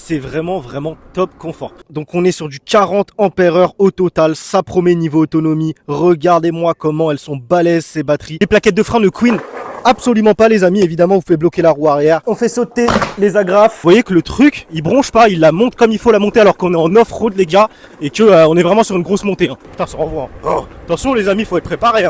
c'est vraiment top confort. Donc on est sur du 40 ampères-heure au total, ça promet niveau autonomie. Regardez-moi comment elles sont balèzes ces batteries. Les plaquettes de frein ne couinent absolument pas les amis, évidemment vous pouvez bloquer la roue arrière. On fait sauter les agrafes. Vous voyez que le truc, il bronche pas, il la monte comme il faut la monter alors qu'on est en off-road les gars. Et que on est vraiment sur une grosse montée. Putain ça renvoie. Oh, attention les amis, faut être préparé.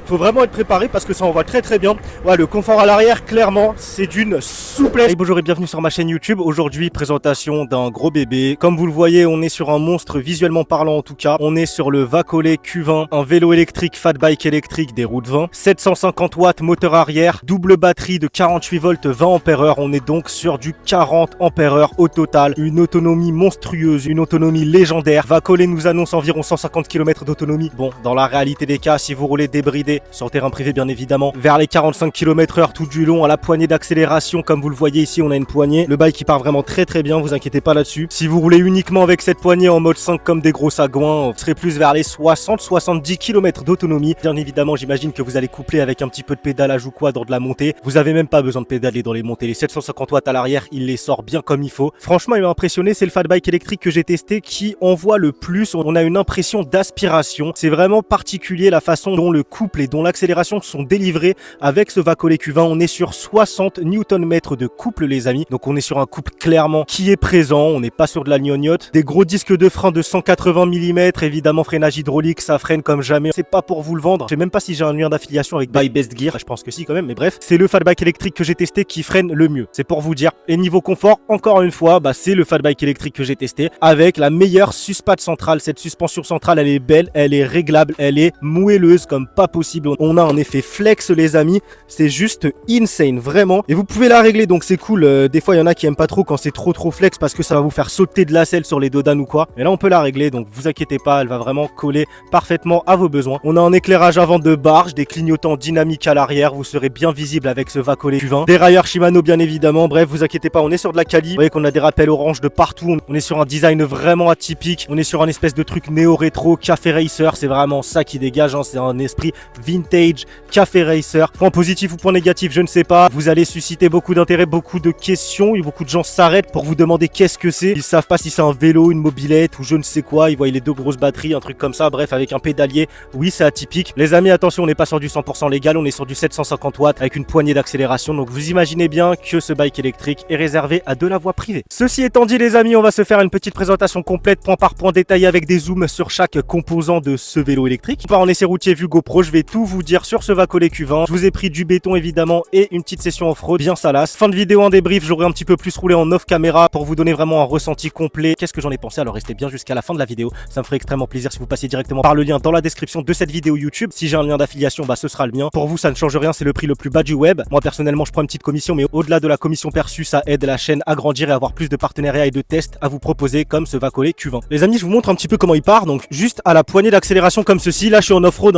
Faut vraiment être préparé parce que ça envoie très bien. Ouais, le confort à l'arrière, clairement, c'est d'une souplesse. Et bonjour et bienvenue sur ma chaîne YouTube. Aujourd'hui, présentation d'un gros bébé. Comme vous le voyez, on est sur un monstre visuellement parlant en tout cas. On est sur le Vacole Q20, un vélo électrique, fat bike électrique des routes 20. 750 watts, moteur arrière, double batterie de 48 volts, 20 ampères-heure. On est donc sur du 40 ampères-heure au total. Une autonomie monstrueuse, une autonomie légendaire. Vacole nous annonce environ 150 km d'autonomie. Bon, dans la réalité des cas, si vous roulez débridé, sur terrain privé bien évidemment, vers les 45 km/h tout du long, à la poignée d'accélération comme vous le voyez ici, on a une poignée. Le bike qui part vraiment très bien, vous inquiétez pas là-dessus. Si vous roulez uniquement avec cette poignée en mode 5 comme des gros sagouins, vous serez plus vers les 60-70 km d'autonomie. Bien évidemment, j'imagine que vous allez coupler avec un petit peu de pédalage ou quoi dans de la montée. Vous avez même pas besoin de pédaler dans les montées. Les 750 watts à l'arrière, il les sort bien comme il faut. Franchement, il m'a impressionné, c'est le fat bike électrique que j'ai testé qui envoie le plus. On a une impression d'aspiration. C'est vraiment particulier la façon dont le couple et dont l'accélération sont délivrées avec ce Vacole Q20. On est sur 60 Nm de couple les amis. Donc on est sur un couple clairement qui est présent. On n'est pas sur de la gnognotte. Des gros disques de frein de 180 mm. Évidemment freinage hydraulique, ça freine comme jamais. C'est pas pour vous le vendre. Je sais même pas si j'ai un lien d'affiliation avec Buy Best Gear. Je pense que si quand même. Mais bref, c'est le fat bike électrique que j'ai testé qui freine le mieux. C'est pour vous dire. Et niveau confort, encore une fois, c'est le fat bike électrique que j'ai testé avec la meilleure suspade centrale. Cette suspension centrale, elle est belle, elle est réglable, elle est moelleuse comme pas possible. On a un effet flex les amis, c'est juste insane vraiment, et vous pouvez la régler donc c'est cool. Des fois il y en a qui aiment pas trop quand c'est trop flex parce que ça va vous faire sauter de la selle sur les dodanes ou quoi, mais là on peut la régler donc vous inquiétez pas, elle va vraiment coller parfaitement à vos besoins. On a un éclairage avant de barge, des clignotants dynamiques à l'arrière, vous serez bien visible avec ce Vacole Q20, des railleurs Shimano bien évidemment. Bref, vous inquiétez pas, on est sur de la quali, vous voyez qu'on a des rappels orange de partout, on est sur un design vraiment atypique, on est sur un espèce de truc néo-rétro café racer, c'est vraiment ça qui dégage, c'est un esprit vintage café racer. Point positif ou point négatif, je ne sais pas. Vous allez susciter beaucoup d'intérêt, beaucoup de questions, et beaucoup de gens s'arrêtent pour vous demander qu'est-ce que c'est. Ils savent pas si c'est un vélo, une mobilette ou je ne sais quoi. Ils voient les deux grosses batteries, un truc comme ça. Bref, avec un pédalier, oui, c'est atypique. Les amis, attention, on n'est pas sur du 100% légal, on est sur du 750 watts avec une poignée d'accélération. Donc vous imaginez bien que ce bike électrique est réservé à de la voie privée. Ceci étant dit, les amis, on va se faire une petite présentation complète, point par point, détaillée avec des zooms sur chaque composant de ce vélo électrique. On part en essai routier vue GoPro, je vais tout vous dire sur ce Vacole Q20. Je vous ai pris du béton évidemment et une petite session off-road bien salace. Fin de vidéo en débrief, j'aurai un petit peu plus roulé en off caméra pour vous donner vraiment un ressenti complet. Qu'est-ce que j'en ai pensé? Alors restez bien jusqu'à la fin de la vidéo, ça me ferait extrêmement plaisir si vous passiez directement par le lien dans la description de cette vidéo YouTube. Si j'ai un lien d'affiliation, ce sera le mien. Pour vous ça ne change rien, c'est le prix le plus bas du web. Moi personnellement je prends une petite commission, mais au-delà de la commission perçue, ça aide la chaîne à grandir et à avoir plus de partenariats et de tests à vous proposer comme ce Vacole Q20. Les amis, je vous montre un petit peu comment il part. Donc juste à la poignée d'accélération comme ceci, là je suis en off-road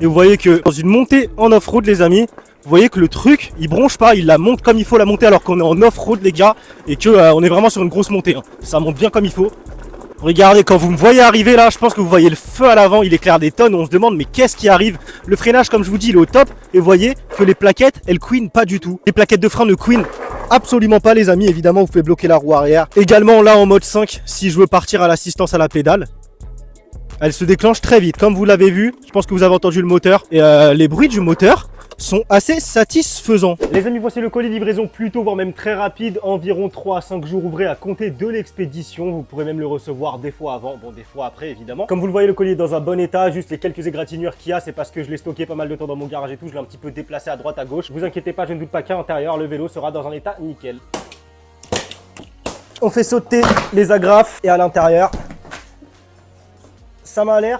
et vous voyez que dans une montée en off-road les amis, vous voyez que le truc, il bronche pas, il la monte comme il faut la monter alors qu'on est en off-road les gars, et que on est vraiment sur une grosse montée. Ça monte bien comme il faut. Regardez, quand vous me voyez arriver là, je pense que vous voyez le feu à l'avant, il éclaire des tonnes, on se demande mais qu'est-ce qui arrive. Le freinage comme je vous dis, il est au top, et vous voyez que les plaquettes, elles couinent pas du tout. Les plaquettes de frein ne couinent absolument pas les amis, évidemment vous pouvez bloquer la roue arrière. Également là en mode 5, si je veux partir à l'assistance à la pédale, elle se déclenche très vite, comme vous l'avez vu. Je pense que vous avez entendu le moteur. Et les bruits du moteur sont assez satisfaisants. Les amis, voici le colis livraison plutôt, voire même très rapide. Environ 3 à 5 jours ouvrés à compter de l'expédition. Vous pourrez même le recevoir des fois avant, des fois après évidemment. Comme vous le voyez, le colis est dans un bon état. Juste les quelques égratignures qu'il y a, c'est parce que je l'ai stocké pas mal de temps dans mon garage et tout. Je l'ai un petit peu déplacé à droite, à gauche. Vous inquiétez pas, je ne doute pas qu'à l'intérieur, le vélo sera dans un état nickel. On fait sauter les agrafes et à l'intérieur, ça m'a l'air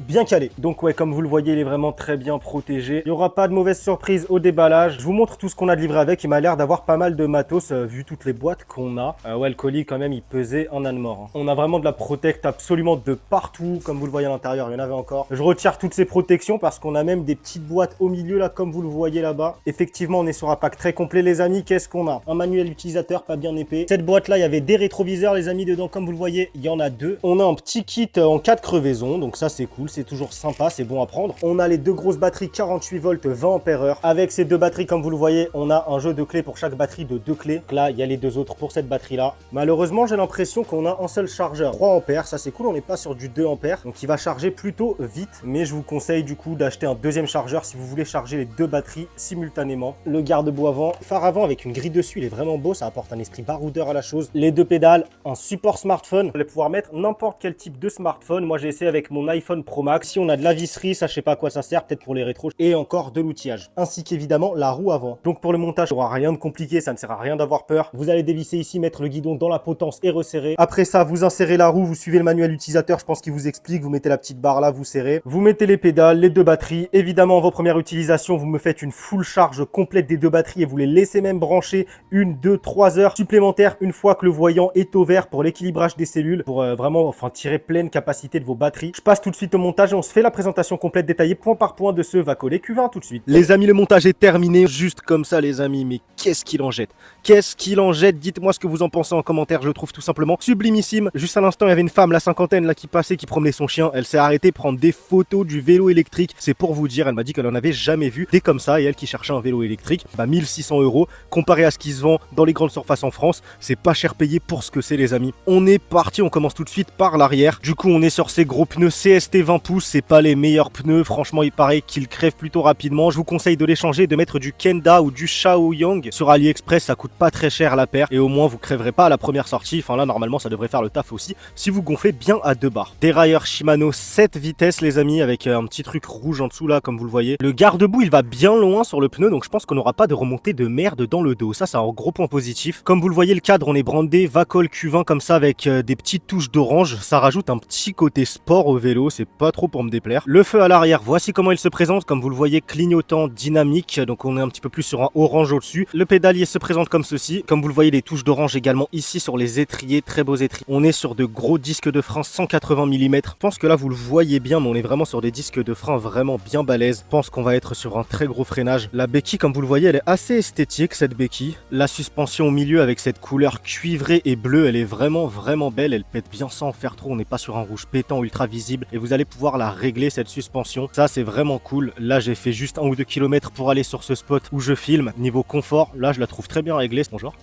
bien calé. Donc ouais, comme vous le voyez, il est vraiment très bien protégé. Il n'y aura pas de mauvaise surprise au déballage. Je vous montre tout ce qu'on a de livré avec. Il m'a l'air d'avoir pas mal de matos vu toutes les boîtes qu'on a. Ouais, le colis quand même, il pesait en âne mort. On a vraiment de la protect absolument de partout. Comme vous le voyez à l'intérieur, il y en avait encore. Je retire toutes ces protections parce qu'on a même des petites boîtes au milieu là, comme vous le voyez là-bas. Effectivement, on est sur un pack très complet les amis. Qu'est-ce qu'on a? Un manuel utilisateur pas bien épais. Cette boîte là, il y avait des rétroviseurs les amis dedans. Comme vous le voyez, il y en a deux. On a un petit kit en cas de crevaison. Donc ça c'est cool. c'est toujours sympa, c'est bon à prendre. On a les deux grosses batteries 48 volts 20 ampères heure. Avec ces deux batteries, comme vous le voyez, on a un jeu de clés pour chaque batterie de 2 clés. Donc là, il y a les deux autres pour cette batterie-là. Malheureusement, j'ai l'impression qu'on a un seul chargeur 3 ampères. Ça, c'est cool, on n'est pas sur du 2 ampères. Donc, il va charger plutôt vite. Mais je vous conseille du coup d'acheter un deuxième chargeur si vous voulez charger les deux batteries simultanément. Le garde-boue avant, phare avant avec une grille dessus, il est vraiment beau. Ça apporte un esprit baroudeur à la chose. Les deux pédales, un support smartphone. Vous allez pouvoir mettre n'importe quel type de smartphone. Moi, j'ai essayé avec mon iPhone Pro Max. Si on a de la visserie, ça, je sais pas à quoi ça sert, peut-être pour les rétros. Et encore de l'outillage. Ainsi qu'évidemment, la roue avant. Donc, pour le montage, il n'y aura rien de compliqué. Ça ne sert à rien d'avoir peur. Vous allez dévisser ici, mettre le guidon dans la potence et resserrer. Après ça, vous insérez la roue. Vous suivez le manuel utilisateur. Je pense qu'il vous explique. Vous mettez la petite barre là, vous serrez. Vous mettez les pédales, les deux batteries. Évidemment, vos premières utilisations, vous me faites une full charge complète des deux batteries et vous les laissez même brancher 1, 2, 3 heures supplémentaires une fois que le voyant est au vert pour l'équilibrage des cellules, pour vraiment tirer pleine capacité de vos batteries. Je passe tout de suite au montage et on se fait la présentation complète détaillée point par point de ce Vacolet Q20 tout de suite. Les amis, le montage est terminé juste comme ça les amis, mais qu'est-ce qu'il en jette? Qu'est-ce qu'il en jette? Dites-moi ce que vous en pensez en commentaire, je le trouve tout simplement sublimissime. Juste à l'instant, il y avait une femme, la cinquantaine, là qui passait, qui promenait son chien. Elle s'est arrêtée prendre des photos du vélo électrique. C'est pour vous dire, elle m'a dit qu'elle en avait jamais vu des comme ça et elle qui cherchait un vélo électrique, 1600 € comparé à ce qui se vend dans les grandes surfaces en France, c'est pas cher payé pour ce que c'est les amis. On est parti, on commence tout de suite par l'arrière. Du coup, on est sur ces gros pneus CST 20 pouces, c'est pas les meilleurs pneus, franchement, il paraît qu'ils crèvent plutôt rapidement. Je vous conseille de les changer, de mettre du Kenda ou du Shaoyang sur AliExpress, ça coûte pas très cher la paire et au moins vous crèverez pas à la première sortie. Enfin là, normalement, ça devrait faire le taf aussi si vous gonflez bien à 2 barres. Dérailleur Shimano 7 vitesses les amis, avec un petit truc rouge en dessous là, comme vous le voyez. Le garde-boue, il va bien loin sur le pneu, donc je pense qu'on n'aura pas de remontée de merde dans le dos. Ça, c'est un gros point positif. Comme vous le voyez, le cadre, on est brandé Vacol Q20 comme ça avec des petites touches d'orange. Ça rajoute un petit côté sport au vélo, c'est pas trop pour me déplaire. Le feu à l'arrière, voici comment il se présente. Comme vous le voyez, clignotant, dynamique, donc on est un petit peu plus sur un orange au-dessus. Le pédalier se présente comme ceci. Comme vous le voyez, les touches d'orange également ici sur les étriers, très beaux étriers. On est sur de gros disques de frein 180 mm. Je pense que là, vous le voyez bien, mais on est vraiment sur des disques de frein vraiment bien balèzes. Je pense qu'on va être sur un très gros freinage. La béquille, comme vous le voyez, elle est assez esthétique, cette béquille. La suspension au milieu avec cette couleur cuivrée et bleue, elle est vraiment belle. Elle pète bien sans en faire trop. On n'est pas sur un rouge pétant ultra visible et vous allez pouvoir la régler, cette suspension. Ça, c'est vraiment cool. Là, j'ai fait juste 1 ou 2 km pour aller sur ce spot où je filme. Niveau confort, là, je la trouve très bien réglée. Bonjour.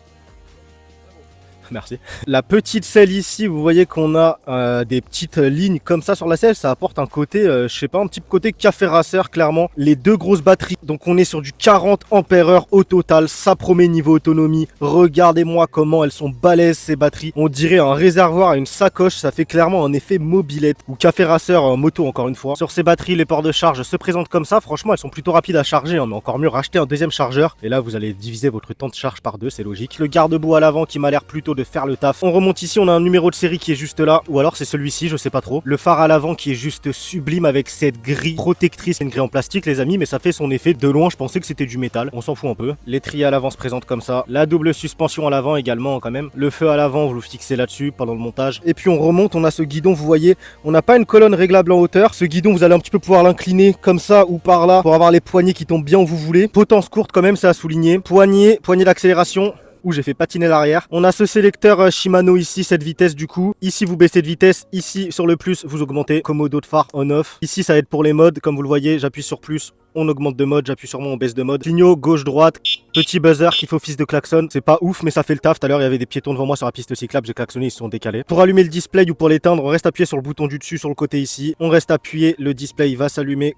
Merci. La petite selle ici, vous voyez qu'on a des petites lignes comme ça sur la selle. Ça apporte un côté, je sais pas, un petit côté café racer clairement. Les deux grosses batteries, donc on est sur du 40 ampères heure au total. Ça promet niveau autonomie. Regardez-moi comment elles sont balèzes ces batteries. On dirait un réservoir à une sacoche. Ça fait clairement un effet mobilette ou café racer moto encore une fois. Sur ces batteries, les ports de charge se présentent comme ça. Franchement, elles sont plutôt rapides à charger. Hein, mais encore mieux, racheter un deuxième chargeur. Et là, vous allez diviser votre temps de charge par 2, c'est logique. Le garde-boue à l'avant qui m'a l'air plutôt de faire le taf. On remonte ici, on a un numéro de série qui est juste là, ou alors c'est celui-ci, je sais pas trop. Le phare à l'avant qui est juste sublime avec cette grille protectrice. C'est une grille en plastique les amis, mais ça fait son effet. De loin, je pensais que c'était du métal, on s'en fout un peu. L'étrier à l'avant se présente comme ça. La double suspension à l'avant également quand même. Le feu à l'avant, vous le fixez là-dessus pendant le montage. Et puis on remonte, on a ce guidon, vous voyez, on n'a pas une colonne réglable en hauteur. Ce guidon, vous allez un petit peu pouvoir l'incliner comme ça ou par là pour avoir les poignées qui tombent bien où vous voulez. Potence courte quand même, c'est à souligner. Poignée d'accélération. Où j'ai fait patiner l'arrière. On a ce sélecteur Shimano ici, cette vitesse du coup. Ici vous baissez de vitesse, ici sur le plus vous augmentez. Commodo de phare on-off. Ici ça va être pour les modes, comme vous le voyez, j'appuie sur plus, on augmente de mode, j'appuie sur moins, on baisse de mode. Clignot gauche-droite, petit buzzer qui fait office de klaxon. C'est pas ouf mais ça fait le taf. Tout à l'heure il y avait des piétons devant moi sur la piste cyclable, j'ai klaxonné, ils se sont décalés. Pour allumer le display ou pour l'éteindre, on reste appuyé sur le bouton du dessus sur le côté ici. On reste appuyé, le display va s'allumer.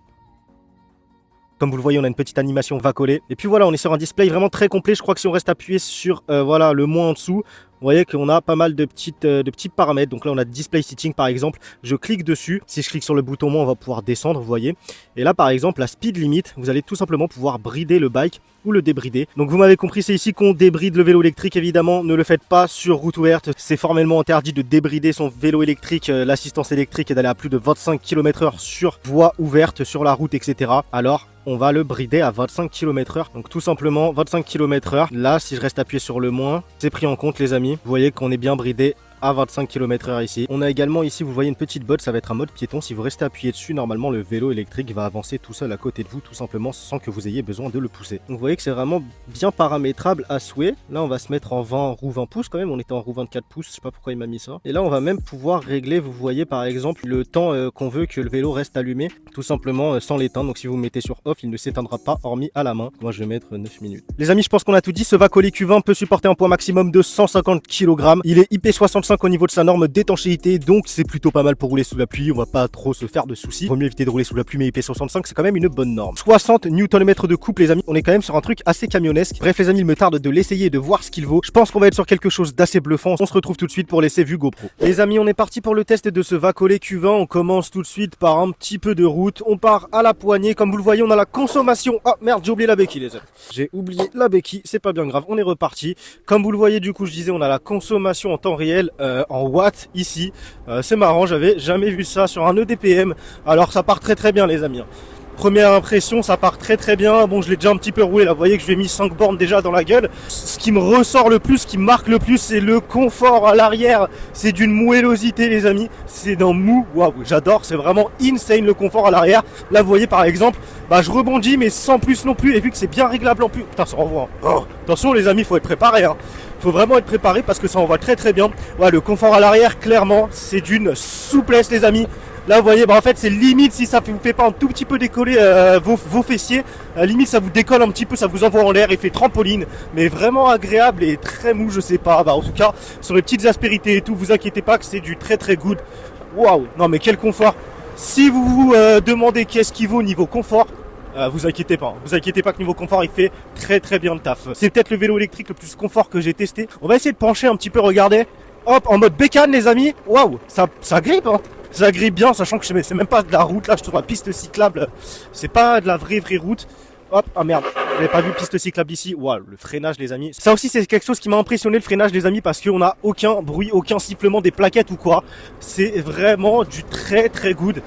Comme vous le voyez, on a une petite animation Vacolet. Et puis voilà, on est sur un display vraiment très complet. Je crois que si on reste appuyé sur voilà, le moins en dessous, vous voyez qu'on a pas mal de petits paramètres. Donc là, on a display setting par exemple. Je clique dessus. Si je clique sur le bouton moins, on va pouvoir descendre, vous voyez. Et là, par exemple, la speed limit, vous allez tout simplement pouvoir brider le bike ou le débrider. Donc vous m'avez compris, c'est ici qu'on débride le vélo électrique. Évidemment, ne le faites pas sur route ouverte. C'est formellement interdit de débrider son vélo électrique, l'assistance électrique et d'aller à plus de 25 km/h sur voie ouverte, sur la route, etc. Alors, on va le brider à 25 km/h. Donc tout simplement 25 km/h. Là, si je reste appuyé sur le moins, c'est pris en compte les amis. Vous voyez qu'on est bien bridé à 25 km/h ici. On a également ici, vous voyez une petite botte, ça va être un mode piéton. Si vous restez appuyé dessus, normalement le vélo électrique va avancer tout seul à côté de vous, tout simplement sans que vous ayez besoin de le pousser. Donc vous voyez que c'est vraiment bien paramétrable à souhait. Là on va se mettre en 20 roue 20 pouces quand même, on était en roue 24 pouces, je sais pas pourquoi il m'a mis ça. Et là on va même pouvoir régler, vous voyez par exemple le temps qu'on veut que le vélo reste allumé, tout simplement sans l'éteindre. Donc si vous mettez sur off, il ne s'éteindra pas hormis à la main. Moi je vais mettre 9 minutes. Les amis, je pense qu'on a tout dit. Ce Vacoli Q20 peut supporter un poids maximum de 150 kg. Il est IP65 au niveau de sa norme d'étanchéité, donc c'est plutôt pas mal pour rouler sous la pluie. On va pas trop se faire de soucis. Vaut mieux éviter de rouler sous la pluie, mais IP65 c'est quand même une bonne norme. 60 Nm de couple, les amis. On est quand même sur un truc assez camionnesque. Bref les amis, il me tarde de l'essayer et de voir ce qu'il vaut. Je pense qu'on va être sur quelque chose d'assez bluffant. On se retrouve tout de suite pour l'essai vue GoPro. Les amis, on est parti pour le test de ce Vacoli Q20. On commence tout de suite par un petit peu de route. On part à la poignée. Comme vous le voyez, on a la consommation. Ah merde, j'ai oublié la béquille les amis. J'ai oublié la béquille, c'est pas bien grave, on est reparti. Comme vous le voyez, du coup, je disais, on a la consommation en temps réel en watts ici. C'est marrant, j'avais jamais vu ça sur un EDPM. Alors ça part très bien les amis. Première impression, ça part très bien. Bon, je l'ai déjà un petit peu roulé là, vous voyez que je lui ai mis 5 bornes déjà dans la gueule. Ce qui me ressort le plus, ce qui me marque le plus, c'est le confort à l'arrière. C'est d'une moellosité les amis, c'est d'un mou, waouh, j'adore, c'est vraiment insane le confort à l'arrière. Là vous voyez par exemple, je rebondis mais sans plus non plus, et vu que c'est bien réglable en plus, putain ça renvoie. Oh, attention les amis, faut être préparé hein. Faut vraiment être préparé parce que ça envoie très bien. Ouais, le confort à l'arrière, clairement, c'est d'une souplesse les amis. Là vous voyez, en fait c'est limite si ça vous fait pas un tout petit peu décoller vos fessiers, limite ça vous décolle un petit peu, ça vous envoie en l'air, effet trampoline, mais vraiment agréable et très mou, je sais pas, en tout cas sur les petites aspérités et tout, vous inquiétez pas que c'est du très good. Waouh, non mais quel confort. Si vous vous demandez qu'est-ce qu'il vaut niveau confort, vous inquiétez pas que niveau confort il fait très bien le taf. C'est peut-être le vélo électrique le plus confort que j'ai testé. On va essayer de pencher un petit peu, regardez, hop, en mode bécane les amis, waouh, ça grippe hein. Ça grippe bien, sachant que c'est même pas de la route, là je trouve la piste cyclable, c'est pas de la vraie route. Hop, ah merde, j'avais pas vu piste cyclable ici. Waouh, le freinage les amis. Ça aussi c'est quelque chose qui m'a impressionné, le freinage les amis, parce qu'on a aucun bruit, aucun sifflement des plaquettes ou quoi. C'est vraiment du très good.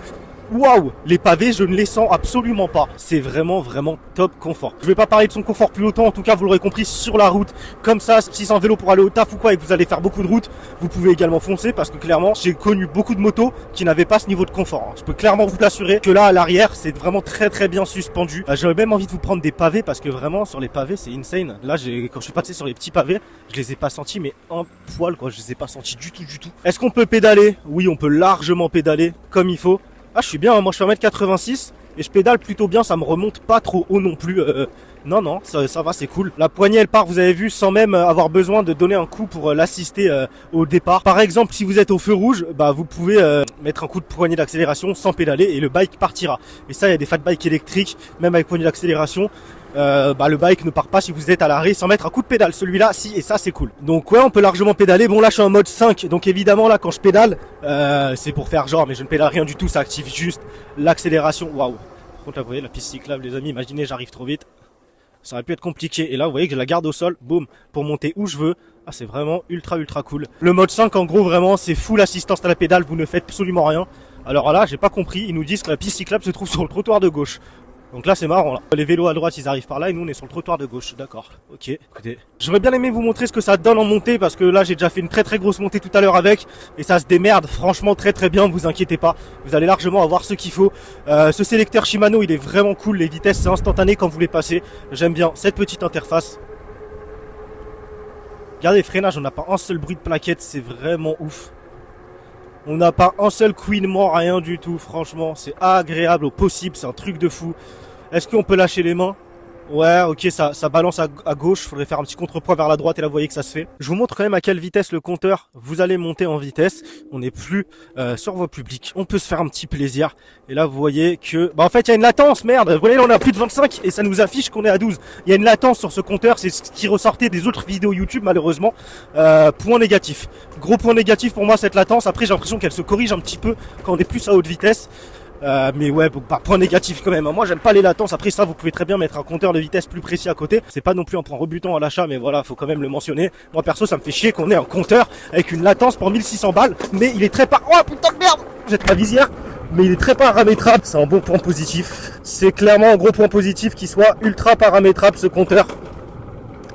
Waouh, les pavés je ne les sens absolument pas. C'est vraiment top confort. Je vais pas parler de son confort plus longtemps, en tout cas vous l'aurez compris, sur la route. Comme ça, si c'est un vélo pour aller au taf ou quoi et que vous allez faire beaucoup de route, vous pouvez également foncer, parce que clairement j'ai connu beaucoup de motos qui n'avaient pas ce niveau de confort. Je peux clairement vous l'assurer que là à l'arrière c'est vraiment très bien suspendu. J'aurais même envie de vous prendre des pavés, parce que vraiment sur les pavés c'est insane. Là quand je suis passé sur les petits pavés, je les ai pas sentis mais un poil quoi, je les ai pas sentis du tout. Est-ce qu'on peut pédaler? Oui, on peut largement pédaler comme il faut. Ah, je suis bien, moi je fais 1m86 et je pédale plutôt bien, ça me remonte pas trop haut non plus. Non, ça va, c'est cool. La poignée elle part, vous avez vu, sans même avoir besoin de donner un coup pour l'assister au départ. Par exemple, si vous êtes au feu rouge, vous pouvez mettre un coup de poignée d'accélération sans pédaler et le bike partira. Et ça, il y a des fat bikes électriques, même avec poignée d'accélération. Le bike ne part pas si vous êtes à l'arrêt sans mettre un coup de pédale. Celui-là, si, et ça c'est cool. Donc ouais, on peut largement pédaler. Bon là je suis en mode 5, donc évidemment là quand je pédale, c'est pour faire genre, mais je ne pédale rien du tout, ça active juste l'accélération. Waouh. Par contre là vous voyez la piste cyclable les amis, imaginez j'arrive trop vite. Ça aurait pu être compliqué. Et là vous voyez que je la garde au sol, boum, pour monter où je veux. Ah, c'est vraiment ultra cool. Le mode 5 en gros vraiment c'est full assistance à la pédale, vous ne faites absolument rien. Alors là j'ai pas compris, ils nous disent que la piste cyclable se trouve sur le trottoir de gauche. Donc là c'est marrant là. Les vélos à droite ils arrivent par là et nous on est sur le trottoir de gauche. D'accord. Ok, écoutez. J'aurais bien aimé vous montrer ce que ça donne en montée, parce que là j'ai déjà fait une très grosse montée tout à l'heure avec. Et ça se démerde franchement très bien, vous inquiétez pas. Vous allez largement avoir ce qu'il faut. Ce sélecteur Shimano il est vraiment cool. Les vitesses c'est instantané quand vous les passez. J'aime bien cette petite interface. Regardez les freinages, on n'a pas un seul bruit de plaquette, c'est vraiment ouf. On n'a pas un seul couinement, rien du tout, franchement, c'est agréable au possible, c'est un truc de fou. Est-ce qu'on peut lâcher les mains? Ouais, ok, ça balance à gauche, faudrait faire un petit contrepoids vers la droite et là vous voyez que ça se fait. Je vous montre quand même à quelle vitesse le compteur, vous allez monter en vitesse. On n'est plus sur voie publique, on peut se faire un petit plaisir. Et là vous voyez que, en fait il y a une latence, merde. Vous voyez là on est à plus de 25 et ça nous affiche qu'on est à 12. Il y a une latence sur ce compteur, c'est ce qui ressortait des autres vidéos YouTube malheureusement. Point négatif. Gros point négatif pour moi cette latence. Après j'ai l'impression qu'elle se corrige un petit peu quand on est plus à haute vitesse. Mais ouais, point négatif quand même. Moi j'aime pas les latences. Après ça vous pouvez très bien mettre un compteur de vitesse plus précis à côté. C'est pas non plus un point rebutant à l'achat, mais voilà, faut quand même le mentionner. Moi perso ça me fait chier qu'on ait un compteur avec une latence pour 1600 balles. Mais il est très oh putain de merde, vous êtes ma visière. Mais il est très paramétrable, c'est un bon point positif. C'est clairement un gros point positif qu'il soit ultra paramétrable ce compteur.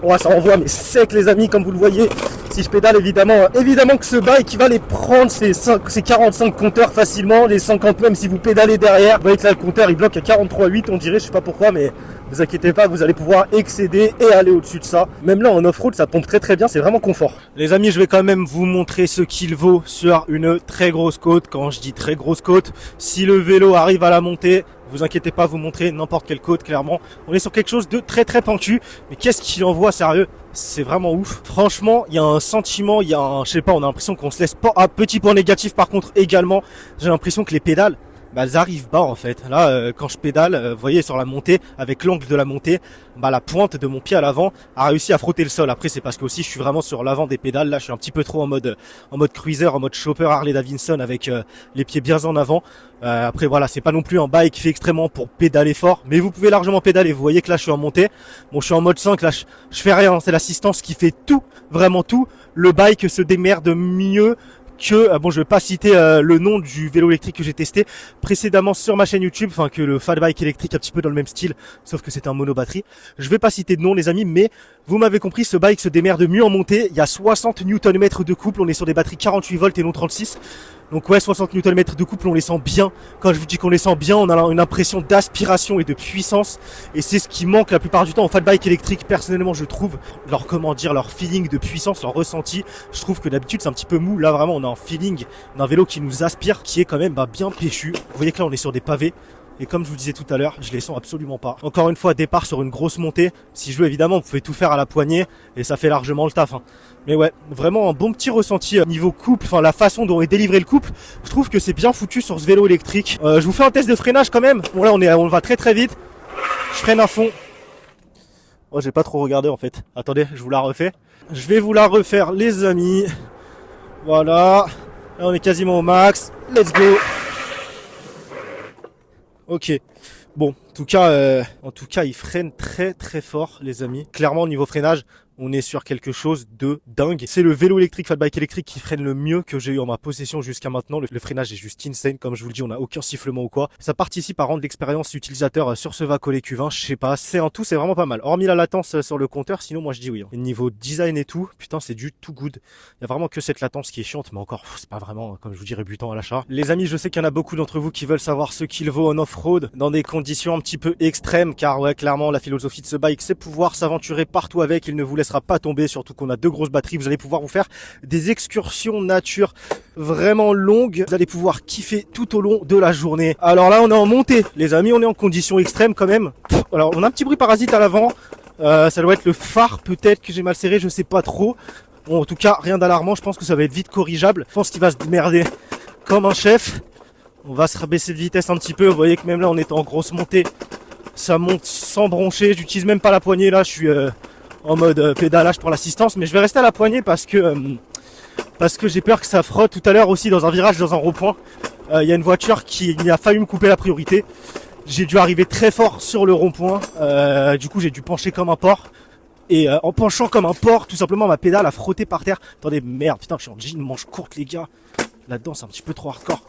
Ouais, ça envoie mais sec les amis, comme vous le voyez. Si je pédale, évidemment que ce bike, il va les prendre ces 45 compteurs facilement, les 50 même si vous pédalez derrière. Vous voyez que là, le compteur, il bloque à 43,8, on dirait, je sais pas pourquoi, mais vous inquiétez pas, vous allez pouvoir excéder et aller au-dessus de ça. Même là, en off-road, ça pompe très bien, c'est vraiment confort. Les amis, je vais quand même vous montrer ce qu'il vaut sur une très grosse côte. Quand je dis très grosse côte, si le vélo arrive à la monter, vous inquiétez pas, vous montrez n'importe quelle côte, clairement. On est sur quelque chose de très pentu. Mais qu'est-ce qu'il envoie, sérieux? C'est vraiment ouf. Franchement, il y a un sentiment, je sais pas, on a l'impression qu'on se laisse pas. Un petit point négatif, par contre, également, j'ai l'impression que les pédales, elles arrivent bas en fait. Là, quand je pédale, vous voyez sur la montée, avec l'angle de la montée, la pointe de mon pied à l'avant a réussi à frotter le sol. Après, c'est parce que aussi je suis vraiment sur l'avant des pédales. Là, je suis un petit peu trop en mode cruiser, en mode chopper Harley Davidson avec les pieds bien en avant. Après voilà, c'est pas non plus un bike fait extrêmement pour pédaler fort, mais vous pouvez largement pédaler. Vous voyez que là, je suis en montée. Bon, je suis en mode 5. Là, je fais rien. C'est l'assistance qui fait tout, vraiment tout. Le bike se démerde mieux que, je vais pas citer le nom du vélo électrique que j'ai testé précédemment sur ma chaîne YouTube, enfin que le fat bike électrique un petit peu dans le même style, sauf que c'était un monobatterie. Je vais pas citer de nom les amis, mais vous m'avez compris, ce bike se démerde mieux en montée. Il y a 60 Nm de couple, on est sur des batteries 48 volts et non 36. Donc ouais, 60 Nm de couple, on les sent bien. Quand je vous dis qu'on les sent bien, on a une impression d'aspiration et de puissance. Et c'est ce qui manque la plupart du temps en fat bike électrique. Personnellement, je trouve leur feeling de puissance, leur ressenti. Je trouve que d'habitude, c'est un petit peu mou. Là, vraiment, on a un feeling d'un vélo qui nous aspire, qui est quand même bien péchu. Vous voyez que là, on est sur des pavés. Et comme je vous disais tout à l'heure, je les sens absolument pas. Encore une fois, départ sur une grosse montée. Si je veux, évidemment, vous pouvez tout faire à la poignée et ça fait largement le taf. Mais ouais, vraiment un bon petit ressenti niveau couple, enfin la façon dont est délivré le couple. Je trouve que c'est bien foutu sur ce vélo électrique. Je vous fais un test de freinage quand même. Bon là, on va très vite. Je freine à fond. Oh, j'ai pas trop regardé en fait. Attendez, je vous la refais. Je vais vous la refaire, les amis. Voilà. Là, on est quasiment au max. Let's go. Ok, bon, en tout cas, il freine très fort, les amis. Clairement, au niveau freinage, on est sur quelque chose de dingue. C'est le vélo électrique, fat bike électrique qui freine le mieux que j'ai eu en ma possession jusqu'à maintenant. Le freinage est juste insane, comme je vous le dis, on n'a aucun sifflement ou quoi. Ça participe à rendre l'expérience utilisateur sur ce Vacolet Q20, je sais pas, c'est un tout, c'est vraiment pas mal. Hormis la latence sur le compteur, sinon moi je dis oui. Et niveau design et tout, putain, c'est du tout good. Il y a vraiment que cette latence qui est chiante, mais encore, c'est pas vraiment, comme je vous dis, rébutant à l'achat. Les amis, je sais qu'il y en a beaucoup d'entre vous qui veulent savoir ce qu'il vaut en off-road dans des conditions un petit peu extrêmes, car ouais, clairement, la philosophie de ce bike, c'est pouvoir s'aventurer partout avec. Il ne vous laissera pas tomber, surtout qu'on a 2 grosses batteries. Vous allez pouvoir vous faire des excursions nature vraiment longues. Vous allez pouvoir kiffer tout au long de la journée. Alors là, on est en montée, les amis, on est en conditions extrêmes quand même. Alors, on a un petit bruit parasite à l'avant. Ça doit être le phare peut-être que j'ai mal serré, je sais pas trop. Bon, en tout cas, rien d'alarmant. Je pense que ça va être vite corrigeable. Je pense qu'il va se démerder comme un chef. On va se rabaisser de vitesse un petit peu. Vous voyez que même là, on est en grosse montée. Ça monte sans broncher. J'utilise même pas la poignée. Là, je suis en mode pédalage pour l'assistance. Mais je vais rester à la poignée parce que j'ai peur que ça frotte. Tout à l'heure aussi, dans un virage, dans un rond-point, il y a une voiture qui a failli me couper la priorité. J'ai dû arriver très fort sur le rond-point. Du coup, j'ai dû pencher comme un porc. Et en penchant comme un porc, tout simplement, ma pédale a frotté par terre. Attendez, merde, putain, je suis en jean manche courte, les gars. Là-dedans, c'est un petit peu trop hardcore.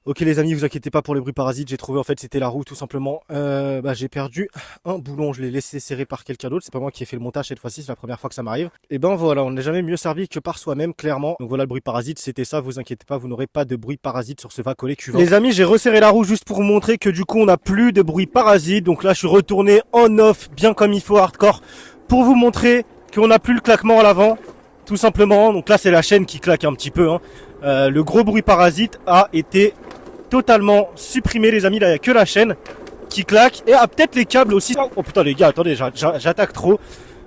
Ok les amis, vous inquiétez pas pour les bruits parasites, j'ai trouvé en fait c'était la roue tout simplement. J'ai perdu un boulon, je l'ai laissé serrer par quelqu'un d'autre, c'est pas moi qui ai fait le montage cette fois-ci, c'est la première fois que ça m'arrive. Et ben voilà, on n'est jamais mieux servi que par soi-même clairement. Donc voilà le bruit parasite, c'était ça, vous inquiétez pas, vous n'aurez pas de bruit parasite sur ce Vacolet Q20. Les amis, j'ai resserré la roue juste pour vous montrer que du coup on n'a plus de bruit parasite. Donc là je suis retourné en off, bien comme il faut hardcore, pour vous montrer qu'on n'a plus le claquement à l'avant, tout simplement. Donc là c'est la chaîne qui claque un petit peu, hein. Le gros bruit parasite a été totalement supprimé les amis, là il n'y a que la chaîne qui claque et peut-être les câbles aussi. Oh putain les gars, attendez, j'attaque trop.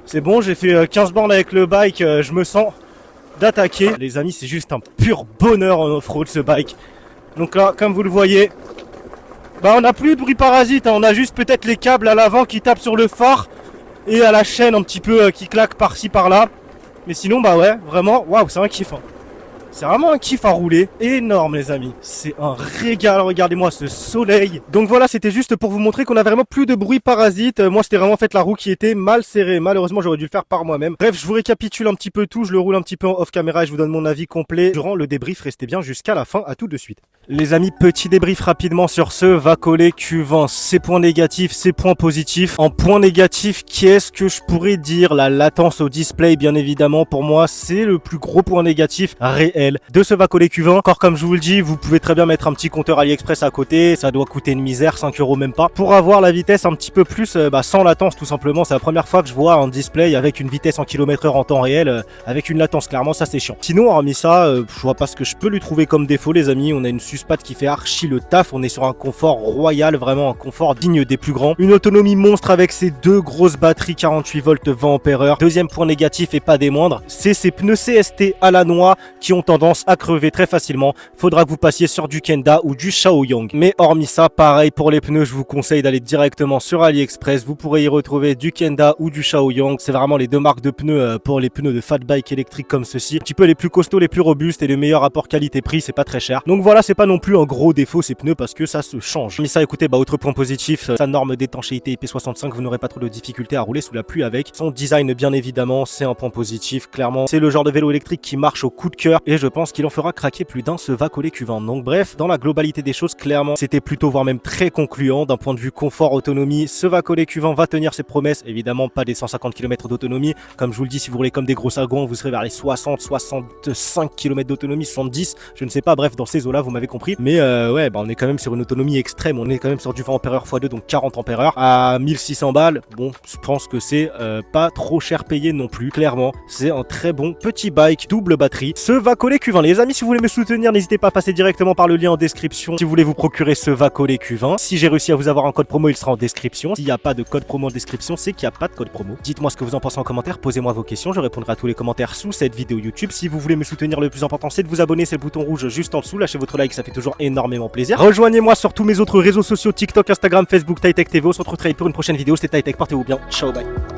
C'est bon, j'ai fait 15 bornes avec le bike, je me sens d'attaquer. Les amis, c'est juste un pur bonheur en off-road ce bike. Donc là, comme vous le voyez, on n'a plus de bruit parasite, hein. On a juste peut-être les câbles à l'avant qui tapent sur le phare et à la chaîne un petit peu qui claque par-ci par-là. Mais sinon, ouais, vraiment, waouh, c'est un kiff, hein. C'est vraiment un kiff à rouler. Énorme les amis. C'est un régal. Regardez-moi ce soleil. Donc voilà, c'était juste pour vous montrer qu'on a vraiment plus de bruit parasite. Moi c'était vraiment en fait la roue qui était mal serrée. Malheureusement j'aurais dû le faire par moi-même. Bref, je vous récapitule un petit peu tout. Je le roule un petit peu en off caméra et je vous donne mon avis complet. Durant le débrief, restez bien jusqu'à la fin. À tout de suite. Les amis, petit débrief rapidement sur ce Vacole Q20. Ses points négatifs, ses points positifs. En point négatif, qu'est-ce que je pourrais dire? La latence au display, bien évidemment, pour moi, c'est le plus gros point négatif réel de ce Vacole Q20. Encore comme je vous le dis, vous pouvez très bien mettre un petit compteur AliExpress à côté. Ça doit coûter une misère, 5 € même pas. Pour avoir la vitesse un petit peu plus sans latence, tout simplement. C'est la première fois que je vois un display avec une vitesse en km/h en temps réel, avec une latence. Clairement, ça c'est chiant. Sinon, hormis ça, je vois pas ce que je peux lui trouver comme défaut, les amis. On a une suspate qui fait archi le taf. On est sur un confort royal, vraiment un confort digne des plus grands. Une autonomie monstre avec ses deux grosses batteries 48 volts 20 ampères. Deuxième point négatif et pas des moindres, c'est ces pneus CST à la noix qui ont tendance à crever très facilement. Faudra que vous passiez sur du Kenda ou du Shaoyang. Mais hormis ça, pareil pour les pneus, je vous conseille d'aller directement sur AliExpress. Vous pourrez y retrouver du Kenda ou du Shaoyang. C'est vraiment les deux marques de pneus pour les pneus de fat bike électriques comme ceci. Un petit peu les plus costauds, les plus robustes et le meilleur rapport qualité-prix, c'est pas très cher. Donc voilà, c'est pas non plus un gros défaut ces pneus parce que ça se change. Mais ça, écoutez, autre point positif, sa norme d'étanchéité IP65, vous n'aurez pas trop de difficulté à rouler sous la pluie avec. Son design, bien évidemment, c'est un point positif. Clairement, c'est le genre de vélo électrique qui marche au coup de cœur et je pense qu'il en fera craquer plus d'un ce Vacole Q20. Donc bref, dans la globalité des choses, clairement, c'était plutôt voire même très concluant d'un point de vue confort, autonomie. Ce Vacole Q20 va tenir ses promesses. Évidemment, pas des 150 km d'autonomie. Comme je vous le dis, si vous roulez comme des gros sagons, vous serez vers les 60, 65 km d'autonomie, 70, je ne sais pas. Bref, dans ces eaux-là, vous m'avez compris. Mais ouais, on est quand même sur une autonomie extrême. On est quand même sur du 20 ampères x2, donc 40 ampères heure à 1600 balles. Bon, je pense que c'est pas trop cher payé non plus. Clairement, c'est un très bon petit bike, double batterie. Ce Vacole Q20. Les amis, si vous voulez me soutenir, n'hésitez pas à passer directement par le lien en description. Si vous voulez vous procurer ce Vacole Q20, si j'ai réussi à vous avoir un code promo, il sera en description. S'il n'y a pas de code promo en description, c'est qu'il n'y a pas de code promo. Dites-moi ce que vous en pensez en commentaire, posez-moi vos questions, je répondrai à tous les commentaires sous cette vidéo YouTube. Si vous voulez me soutenir, le plus important c'est de vous abonner, c'est le bouton rouge juste en dessous. Lâchez votre like, ça fait toujours énormément plaisir. Rejoignez-moi sur tous mes autres réseaux sociaux, TikTok, Instagram, Facebook, TiTech TV. On se retrouve très vite pour une prochaine vidéo. C'était TiTech, portez-vous bien. Ciao, bye.